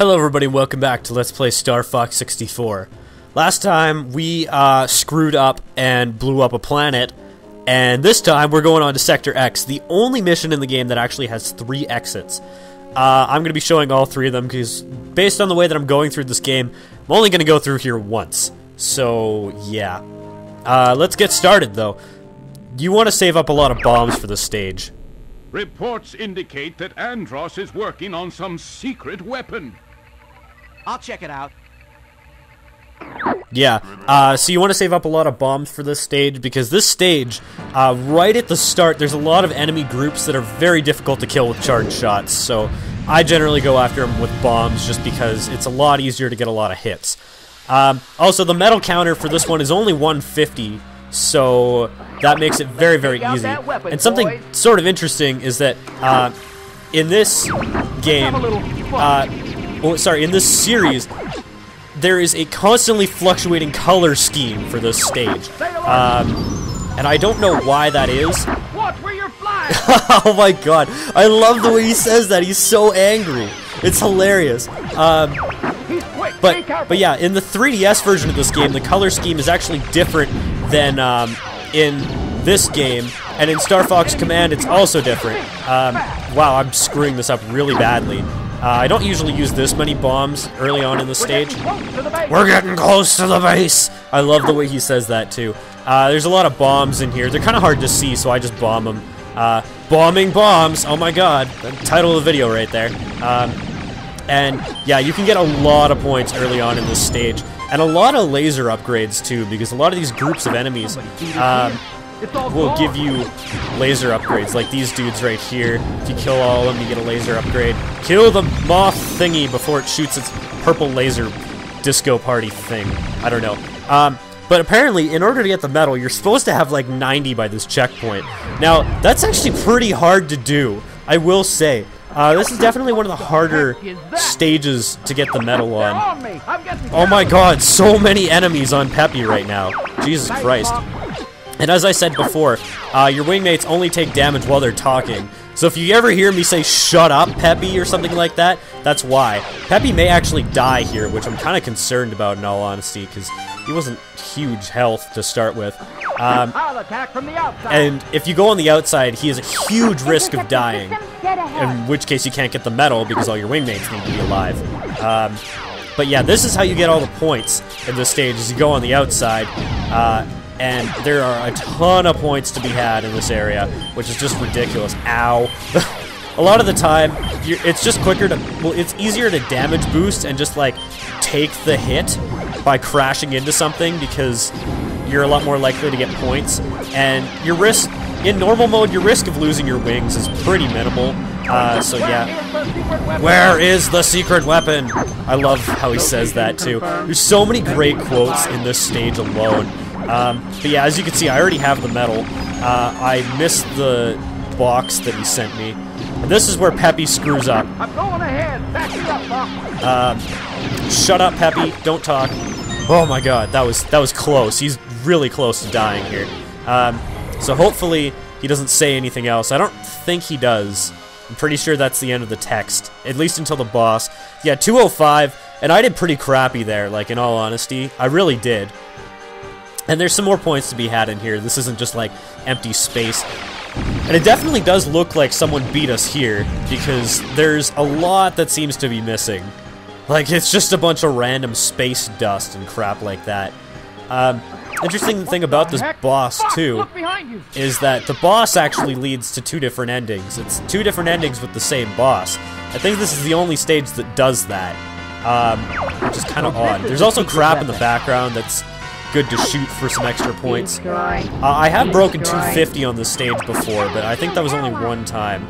Hello everybody, welcome back to Let's Play Star Fox 64. Last time we screwed up and blew up a planet, and this time we're going on to Sector X, the only mission in the game that actually has 3 exits. I'm going to be showing all 3 of them because based on the way that I'm going through this game, I'm only going to go through here once. So yeah. Let's get started though. You want to save up a lot of bombs for this stage. Reports indicate that Andros is working on some secret weapon. I'll check it out. Yeah, so you want to save up a lot of bombs for this stage, because this stage, right at the start, there's a lot of enemy groups that are very difficult to kill with charged shots, so I generally go after them with bombs just because it's a lot easier to get a lot of hits. Also, the metal counter for this one is only 150, so that makes it very, very easy. And something sort of interesting is that, in this game, in this series, there is a constantly fluctuating color scheme for this stage. And I don't know why that is. Watch where you're flying! Oh my god, I love the way he says that. He's so angry. It's hilarious. But yeah, in the 3DS version of this game, the color scheme is actually different than in this game, and in Star Fox Command it's also different. Wow, I'm screwing this up really badly. I don't usually use this many bombs early on in the stage. We're getting close to the base! I love the way he says that too. There's a lot of bombs in here. They're kind of hard to see, so I just bomb them. Bombing bombs! Oh my god. The title of the video right there. And yeah, you can get a lot of points early on in this stage. And a lot of laser upgrades too, because a lot of these groups of enemies will give you laser upgrades, like these dudes right here. If you kill all of them, you get a laser upgrade. Kill the moth thingy before it shoots its purple laser disco party thing. I don't know. But apparently, in order to get the medal, you're supposed to have like 90 by this checkpoint. Now, that's actually pretty hard to do, I will say. This is definitely one of the harder stages to get the medal on. Oh my god, so many enemies on Peppy right now. Jesus Christ. And as I said before, your wingmates only take damage while they're talking. So if you ever hear me say, "Shut up, Peppy," or something like that, that's why. Peppy may actually die here, which I'm kind of concerned about in all honesty, because he wasn't huge health to start with. And if you go on the outside, he has a huge risk of dying, in which case you can't get the medal because all your wingmates need to be alive. But yeah, this is how you get all the points in this stage, is you go on the outside, and there are a ton of points to be had in this area, which is just ridiculous. Ow. A lot of the time, it's just quicker to, well, it's easier to damage boost and just like take the hit by crashing into something, because you're a lot more likely to get points. And your risk, in normal mode, your risk of losing your wings is pretty minimal. So yeah. Where is the secret weapon? I love how he says that too. There's so many great quotes in this stage alone. But yeah, as you can see, I already have the medal. I missed the box that he sent me. And this is where Peppy screws up. I'm going ahead. Back you up, Shut up, Peppy. Don't talk. Oh my god, that was close. He's really close to dying here. So hopefully he doesn't say anything else. I don't think he does. I'm pretty sure that's the end of the text, at least until the boss. Yeah, 205, and I did pretty crappy there, like, in all honesty. I really did. And there's some more points to be had in here. This isn't just, like, empty space. And it definitely does look like someone beat us here, because there's a lot that seems to be missing. Like, it's just a bunch of random space dust and crap like that. Interesting thing about this boss, too, is that the boss actually leads to 2 different endings. It's 2 different endings with the same boss. I think this is the only stage that does that, which is kind of odd. There's also crap in the background that's good to shoot for some extra points. I have broken 250 on this stage before, but I think that was only one time.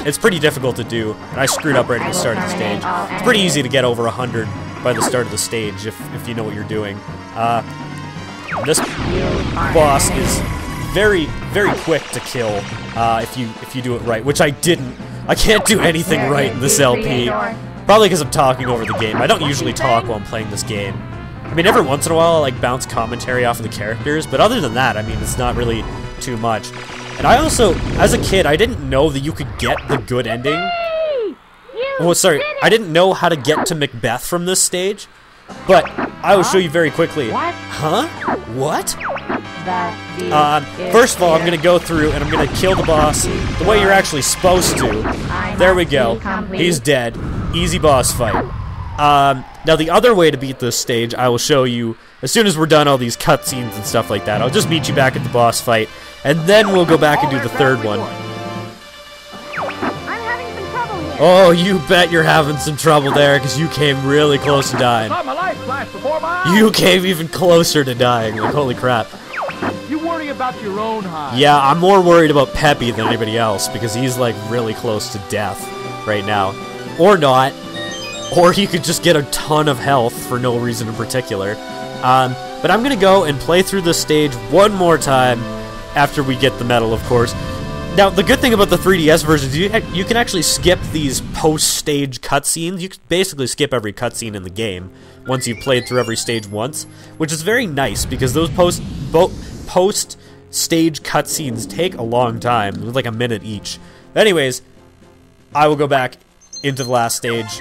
It's pretty difficult to do, and I screwed up right at the start of the stage. It's pretty easy to get over 100 by the start of the stage if you know what you're doing. This boss is very, very quick to kill if you do it right, which I didn't. I can't do anything right in this LP, probably because I'm talking over the game. I don't usually talk while I'm playing this game. I mean, every once in a while I'll like bounce commentary off of the characters, but other than that, I mean, it's not really too much. And I also, as a kid, I didn't know that you could get the good ending Oh, sorry. I didn't know how to get to Macbeth from this stage, but I will show you very quickly. What? Huh? What? That First of all, I'm gonna go through and I'm gonna kill the boss the way you're actually supposed to. There we go. He's dead. Easy boss fight. Now the other way to beat this stage, I will show you as soon as we're done all these cutscenes and stuff like that. I'll just meet you back at the boss fight, and then we'll go back and do the third one. I'm having some trouble here. Oh, you bet you're having some trouble there, because you came really close to dying. Saw my life flash before my eyes. You came even closer to dying. Like, holy crap. You worry about your own hide. Yeah, I'm more worried about Peppy than anybody else, because he's, like, really close to death right now. Or not. Or he could just get a ton of health for no reason in particular. But I'm gonna go and play through this stage one more time after we get the medal, of course. Now, the good thing about the 3DS versions, you can actually skip these post-stage cutscenes. You can basically skip every cutscene in the game once you've played through every stage once, which is very nice because those post-stage cutscenes take a long time, like a minute each. Anyways, I will go back into the last stage,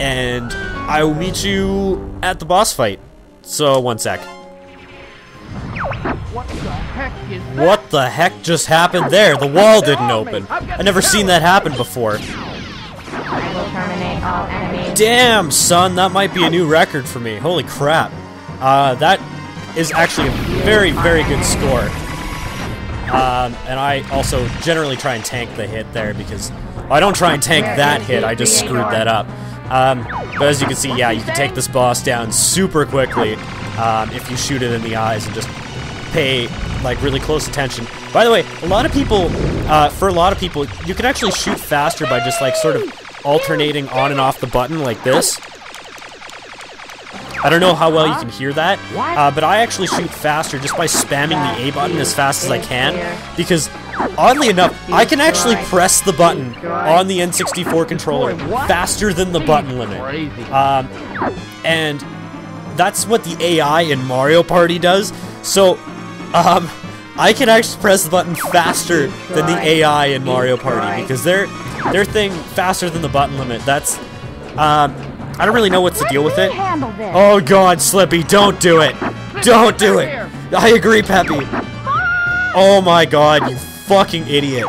and I will meet you at the boss fight. So, one sec. What the heck is that? What the heck just happened there? The wall didn't open. I've never seen that happen before. I will terminate all enemies. Damn, son, that might be a new record for me. Holy crap. That is actually a very, very good score. And I also generally try and tank the hit there because I don't try and tank that hit, I just screwed that up. But as you can see, yeah, you can take this boss down super quickly if you shoot it in the eyes and just pay like really close attention. By the way, a lot of people, you can actually shoot faster by just like sort of alternating on and off the button like this. I don't know how well you can hear that, but I actually shoot faster just by spamming the A button as fast as I can, because oddly enough, I can actually press the button on the N64 controller faster than the button limit. And that's what the AI in Mario Party does. So, I can actually press the button faster than the AI in Mario Party because their thing faster than the button limit. That's I don't really know what's the deal with it. Oh god, Slippy, don't do it. Don't do it. I agree, Peppy. Oh my god, you fucking idiot.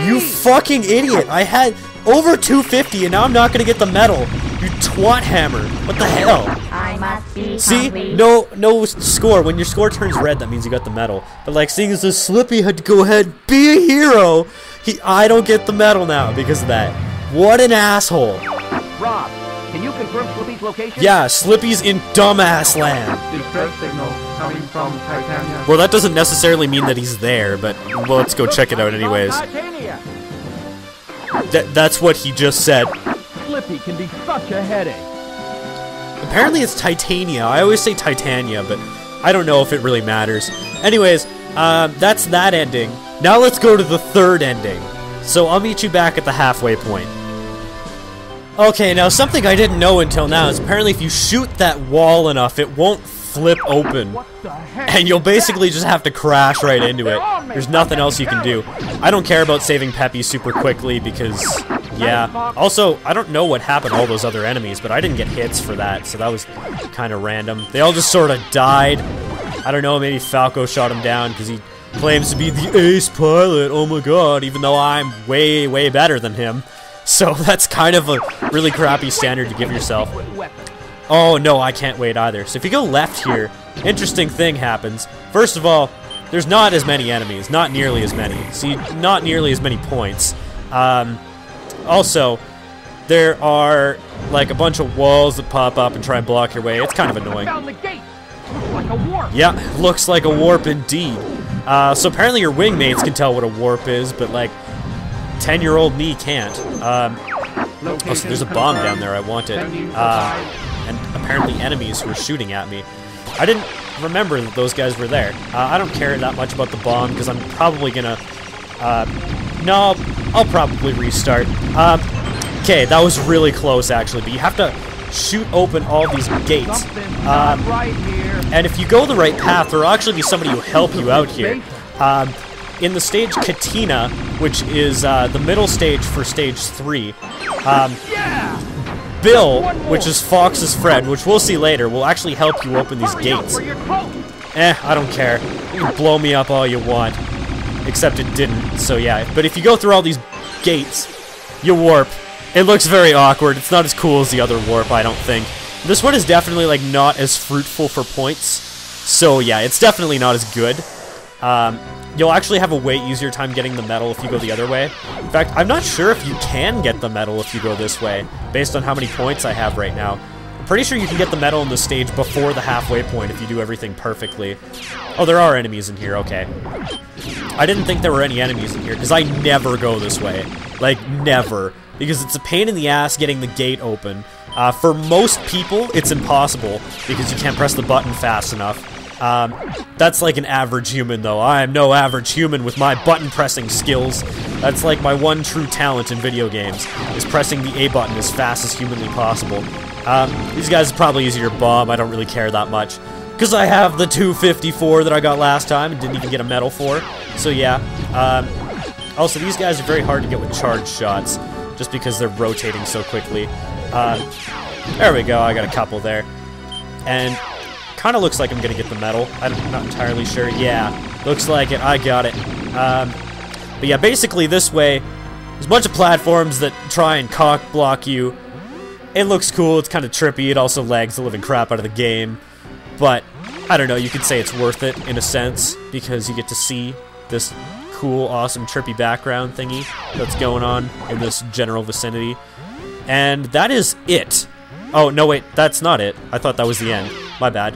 You fucking idiot. I had over 250 and now I'm not gonna get the medal. You twat hammer. What the hell? I must be See? complete. No score. When your score turns red, that means you got the medal. But like, seeing as the Slippy had to go ahead and be a hero, I don't get the medal now because of that. What an asshole. Rob, can you confirm Slippy's location? Yeah, Slippy's in dumbass land. Distress signal coming from Titania. Well, that doesn't necessarily mean that he's there, but well, let's go check it out anyways. Titania. That's what he just said. Slippy can be such a headache. Apparently it's Titania. I always say Titania, but I don't know if it really matters. Anyways, that's that ending. Now let's go to the third ending. So I'll meet you back at the halfway point. Okay, now something I didn't know until now is apparently if you shoot that wall enough, it won't flip open. What the heck? And you'll basically just have to crash right into it. There's nothing else you can do. I don't care about saving Peppy super quickly because, yeah. Also, I don't know what happened to all those other enemies, but I didn't get hits for that, so that was kind of random. They all just sort of died. I don't know, maybe Falco shot him down because he claims to be the ace pilot. Oh my god, even though I'm way, way better than him. So that's kind of a really crappy standard to give yourself. Oh no, I can't wait either. So if you go left here, interesting thing happens. First of all, there's not as many enemies, not nearly as many. See, not nearly as many points. Also, there are like a bunch of walls that pop up and try and block your way. It's kind of annoying. Found the gate. Looks like a warp. Yeah, looks like a warp indeed. So apparently your wingmates can tell what a warp is, but like 10-year-old me can't. Oh, so there's a bomb down there. I want it. And apparently enemies who are shooting at me. I didn't remember that those guys were there. I don't care that much about the bomb because I'm probably gonna... no, I'll probably restart. Okay, that was really close actually, but you have to shoot open all these gates. Right here. And if you go the right path, there will actually be somebody who will help you out here. in the stage Katina, which is the middle stage for stage 3, Bill, which is Fox's friend, which we'll see later, will actually help you open these gates. I don't care. You can blow me up all you want. Except it didn't, so yeah. But if you go through all these gates, you warp. It looks very awkward. It's not as cool as the other warp, I don't think. This one is definitely, like, not as fruitful for points. So yeah, it's definitely not as good. You'll actually have a way easier time getting the medal if you go the other way. In fact, I'm not sure if you can get the medal if you go this way, based on how many points I have right now. I'm pretty sure you can get the medal in the stage before the halfway point if you do everything perfectly. Oh, there are enemies in here, okay. I didn't think there were any enemies in here, because I never go this way. Like, never. Because it's a pain in the ass getting the gate open. For most people, it's impossible, because you can't press the button fast enough. That's like an average human, though. I am no average human with my button-pressing skills. That's like my one true talent in video games, is pressing the A button as fast as humanly possible. These guys are probably easier to bomb. I don't really care that much. Because I have the 254 that I got last time and didn't even get a medal for. So yeah. Also, these guys are very hard to get with charge shots, just because they're rotating so quickly. There we go, I got a couple there. And kind of looks like I'm going to get the medal. I'm not entirely sure. Yeah, looks like it. I got it. But yeah, basically this way, there's a bunch of platforms that try and cock block you. It looks cool, it's kind of trippy, it also lags the living crap out of the game. But, I don't know, you could say it's worth it, in a sense, because you get to see this cool, awesome, trippy background thingy that's going on in this general vicinity. And that is it. Oh, no, wait, that's not it. I thought that was the end. My bad.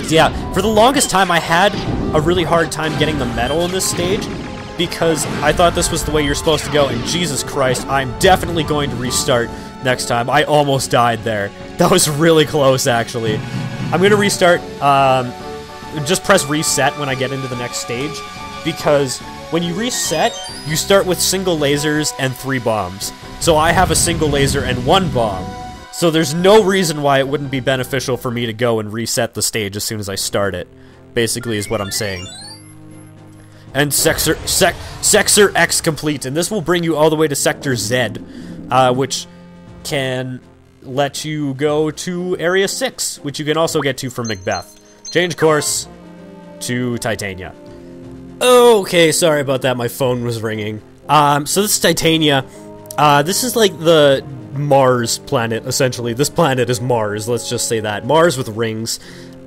Yeah, for the longest time, I had a really hard time getting the medal in this stage, because I thought this was the way you're supposed to go, and Jesus Christ, I'm definitely going to restart next time. I almost died there. That was really close, actually. I'm going to restart, just press reset when I get into the next stage, because when you reset, you start with single lasers and 3 bombs. So I have a single laser and 1 bomb. So there's no reason why it wouldn't be beneficial for me to go and reset the stage as soon as I start it, basically is what I'm saying. And Sector X complete, and this will bring you all the way to Sector Z, which can let you go to Area 6, which you can also get to from Macbeth. Change course to Titania. Okay, sorry about that, my phone was ringing. So this is Titania. This is like the Mars planet, essentially. This planet is Mars, let's just say that. Mars with rings.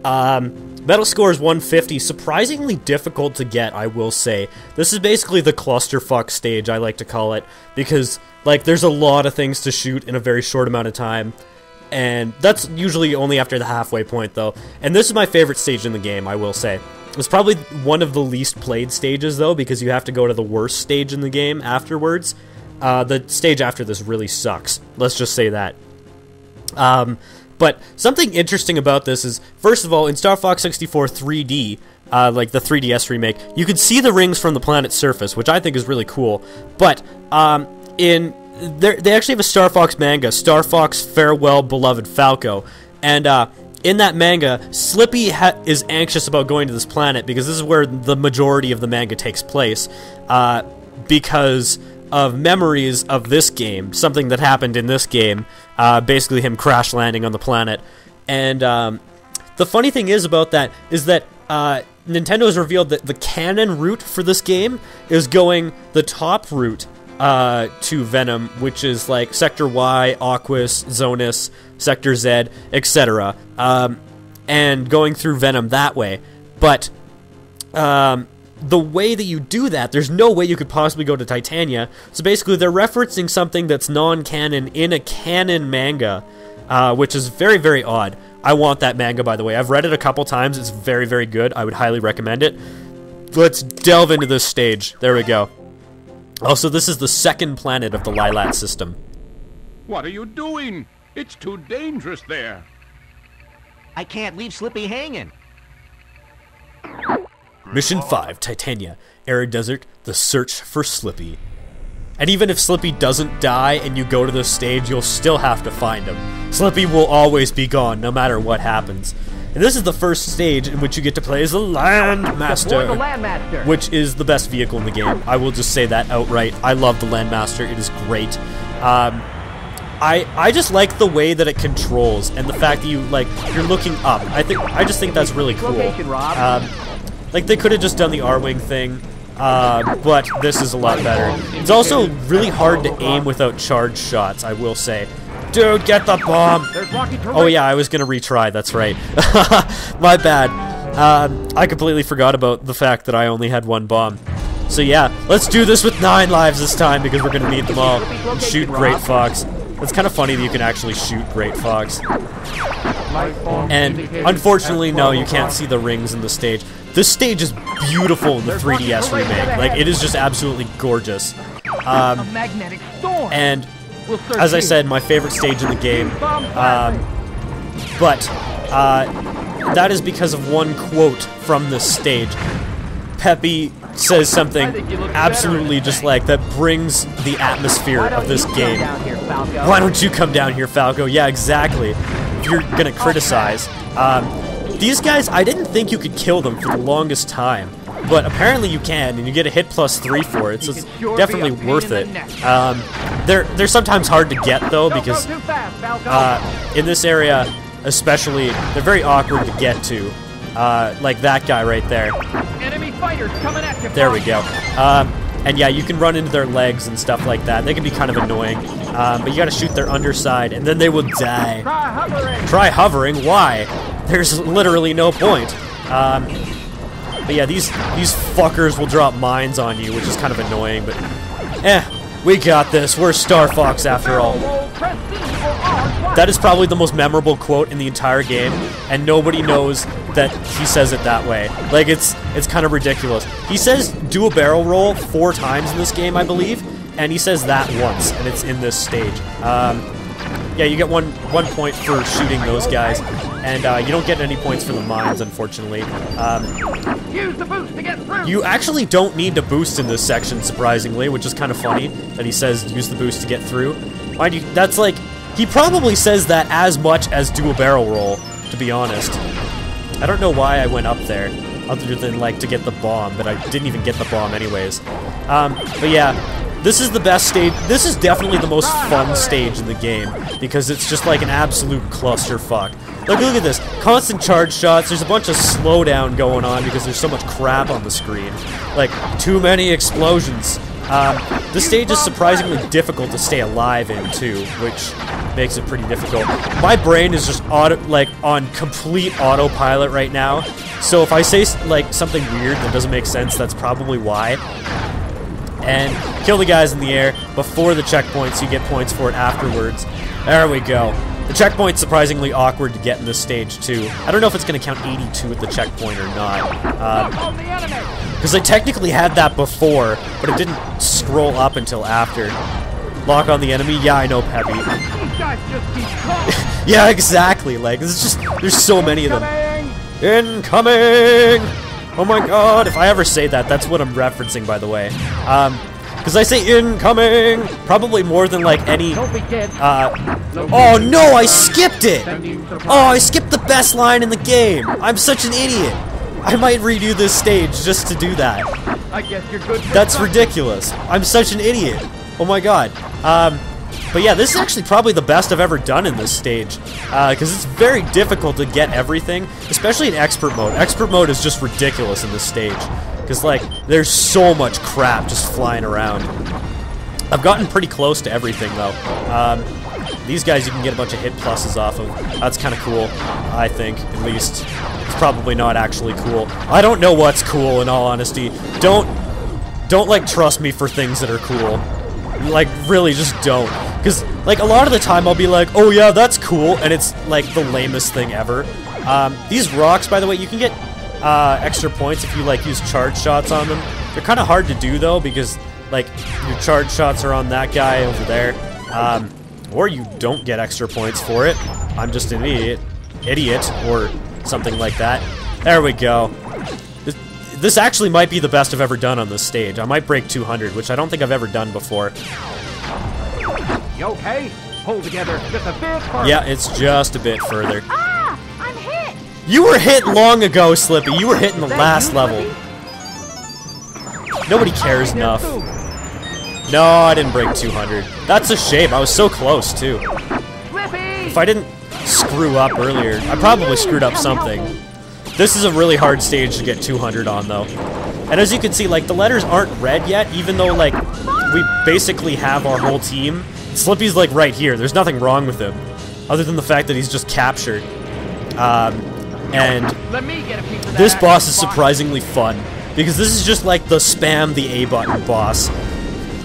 Metal score is 150, surprisingly difficult to get, I will say. This is basically the clusterfuck stage, I like to call it, because, like, there's a lot of things to shoot in a very short amount of time, and that's usually only after the halfway point, though. And this is my favorite stage in the game, I will say. It's probably one of the least played stages, though, because you have to go to the worst stage in the game afterwards. The stage after this really sucks, let's just say that. But something interesting about this is, first of all, in Star Fox 64 3D, like the 3DS remake, you can see the rings from the planet's surface, which I think is really cool. But they actually have a Star Fox manga, Star Fox Farewell Beloved Falco, and in that manga, Slippy is anxious about going to this planet because this is where the majority of the manga takes place, because of memories of this game, something that happened in this game, basically him crash landing on the planet. And the funny thing is about that is that Nintendo has revealed that the canon route for this game is going the top route to Venom, which is like Sector Y, Aquis, Zonus, Sector Z, etc. And going through Venom that way. But the way that you do that, there's no way you could possibly go to Titania. So basically, they're referencing something that's non-canon in a canon manga, which is very, very odd. I want that manga, by the way. I've read it a couple times. It's very, very good. I would highly recommend it. Let's delve into this stage. There we go. Also, this is the second planet of the Lilat system. What are you doing? It's too dangerous there. I can't leave Slippy hanging. Mission 5, Titania, Arid Desert, the search for Slippy. And even if Slippy doesn't die and you go to this stage, you'll still have to find him. Slippy will always be gone, no matter what happens. And this is the first stage in which you get to play as the Deploy the Landmaster, Landmaster. which is the best vehicle in the game. I will just say that outright. I love the Landmaster. It is great. I just like the way that it controls and the fact that you're looking up. I just think that's really cool. Location, Rob. Like they could have just done the R-wing thing, but this is a lot better. It's also really hard to aim without charge shots, I will say. Dude, get the bomb! There's Rocky Terrain. Oh yeah, I was gonna retry, that's right. My bad. I completely forgot about the fact that I only had one bomb. So yeah, let's do this with 9 lives this time because we're gonna need them all. And shoot Great Fox. It's kind of funny that you can actually shoot Great Fox. And unfortunately, no, you can't see the rings in the stage. This stage is beautiful in the 3DS remake. Like, it is just absolutely gorgeous. A magnetic storm. And We'll search as I you. said, my favorite stage in the game. But that is because of one quote from this stage. Peppy says something absolutely just like that brings the atmosphere Why don't of this you come game. down here, Falco? Why don't you come down here, Falco? Yeah, exactly. If you're gonna criticize. These guys, I didn't think you could kill them for the longest time. But apparently you can, and you get a hit +3 for it, so it's definitely worth it. They're sometimes hard to get, though, because Don't go too fast, Falco. in this area, especially, they're very awkward to get to. Like that guy right there. Enemy fighters coming at you. There we go. And yeah, you can run into their legs and stuff like that. They can be kind of annoying, but you gotta shoot their underside, and then they will die. Try hovering. Try hovering? Why? There's literally no point. But yeah, these fuckers will drop mines on you, which is kind of annoying, but we got this. We're Star Fox after all. Roll, press C or R That is probably the most memorable quote in the entire game, and nobody knows that he says it that way. Like, it's kind of ridiculous. He says do a barrel roll 4 times in this game, I believe, and he says that once, and it's in this stage. Yeah, you get one point for shooting those guys, and you don't get any points for the mines, unfortunately. Use the boost to get through. You actually don't need to boost in this section, surprisingly, which is kind of funny that he says use the boost to get through. Mind you, that's like, he probably says that as much as do a barrel roll, to be honest. I don't know why I went up there, other than like to get the bomb, but I didn't even get the bomb anyways. But yeah, this is the best stage. This is definitely the most fun stage in the game, because it's just like an absolute clusterfuck. Look at this. Constant charge shots. There's a bunch of slowdown going on because there's so much crap on the screen. Like, too many explosions. This stage is surprisingly difficult to stay alive in, too, which makes it pretty difficult. My brain is just on complete autopilot right now, so if I say like something weird that doesn't make sense, that's probably why. And kill the guys in the air before the checkpoint, so you get points for it afterwards. There we go. The checkpoint's surprisingly awkward to get in this stage, too. I don't know if it's going to count 82 at the checkpoint or not. On the enemy. Because I technically had that before, but it didn't scroll up until after. Lock on the enemy? Yeah, I know, Peppy. These guys just keep coming. Yeah, exactly. Like, it's just, there's so many of them. Coming. Incoming! Oh my god, if I ever say that, that's what I'm referencing, by the way. Because I say incoming probably more than like any... Don't be dead. Oh no, I skipped it! Oh, I skipped the best line in the game! I'm such an idiot! I might redo this stage just to do that. I guess you're good. for That's something. ridiculous. I'm such an idiot. Oh my god. But yeah, this is actually probably the best I've ever done in this stage. Because it's very difficult to get everything, especially in Expert Mode. Expert Mode is just ridiculous in this stage. Because, like, there's so much crap just flying around. I've gotten pretty close to everything, though. These guys you can get a bunch of hit pluses off of. That's kind of cool, I think, at least. It's probably not actually cool. I don't know what's cool, in all honesty. Don't like, trust me for things that are cool. Like, really, just don't. Because, like, a lot of the time I'll be like, oh yeah, that's cool, and it's, like, the lamest thing ever. These rocks, by the way, you can get extra points if you, like, use charge shots on them. They're kind of hard to do, though, because, like, your charge shots are on that guy over there. Or you don't get extra points for it. I'm just an idiot, or something like that. There we go. This actually might be the best I've ever done on this stage. I might break 200, which I don't think I've ever done before. You okay? Hold together just a bit further. Yeah, it's just a bit further. Ah! I'm hit! You were hit long ago, Slippy. You were hit in the last level. Nobody cares enough. No, I didn't break 200. That's a shame. I was so close, too. If I didn't screw up earlier, I probably screwed up something. This is a really hard stage to get 200 on, though. And as you can see, like, the letters aren't red yet, even though, like, we basically have our whole team. Slippy's, like, right here. There's nothing wrong with him, other than the fact that he's just captured. And this boss is surprisingly fun, because this is just, like, the spam the A button boss.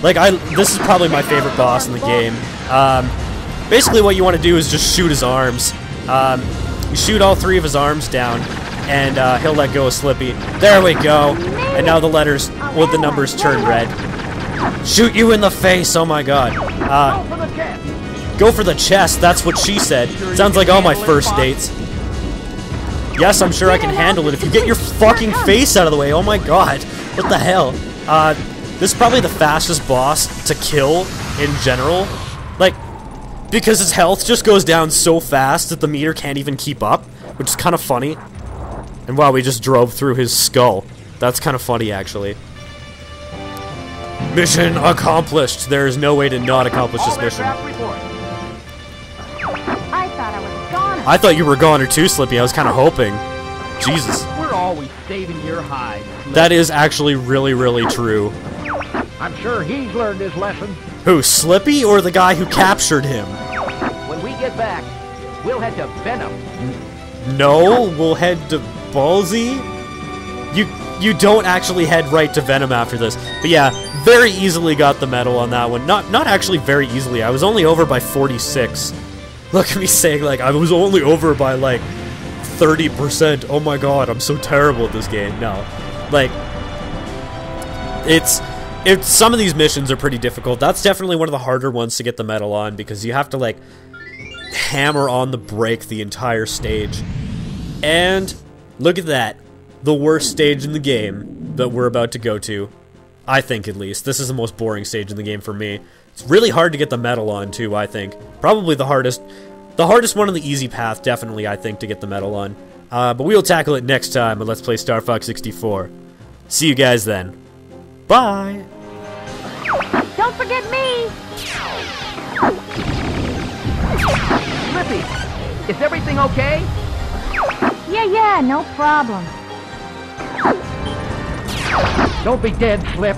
Like, this is probably my favorite boss in the game. Basically what you want to do is just shoot his arms. You shoot all 3 of his arms down, and he'll let go of Slippy. There we go. And now the letters, well, the numbers turn red. Shoot you in the face, oh my god. Go for the chest, that's what she said. Sounds like all my first dates. Yes, I'm sure I can handle it if you get your fucking face out of the way, oh my god. What the hell? This is probably the fastest boss to kill in general. Like, because his health just goes down so fast that the meter can't even keep up, which is kind of funny. And wow, we just drove through his skull. That's kind of funny, actually. Mission accomplished. There is no way to not accomplish this mission. I thought I was gone. I thought you were goner too, Slippy. I was kind of hoping. Jesus. We're always saving your hide. That is actually really, really true. I'm sure he's learned his lesson. Who, Slippy or the guy who captured him? When we get back, we'll head to Venom. No, we'll head to Ballsy? You don't actually head right to Venom after this. But yeah, very easily got the medal on that one. Not actually very easily. I was only over by 46. Look at me saying, like, I was only over by, like, 30%. Oh my god, I'm so terrible at this game. No. Like, some of these missions are pretty difficult. That's definitely one of the harder ones to get the medal on, because you have to, like, hammer on the brake the entire stage. And look at that. The worst stage in the game that we're about to go to. I think, at least. This is the most boring stage in the game for me. It's really hard to get the medal on, too, I think. Probably the hardest one on the easy path, definitely, I think, to get the medal on. But we'll tackle it next time on Let's Play Star Fox 64. See you guys then. Bye! Don't forget me. Slippy, is everything okay? Yeah, no problem. Don't be dead, Slip.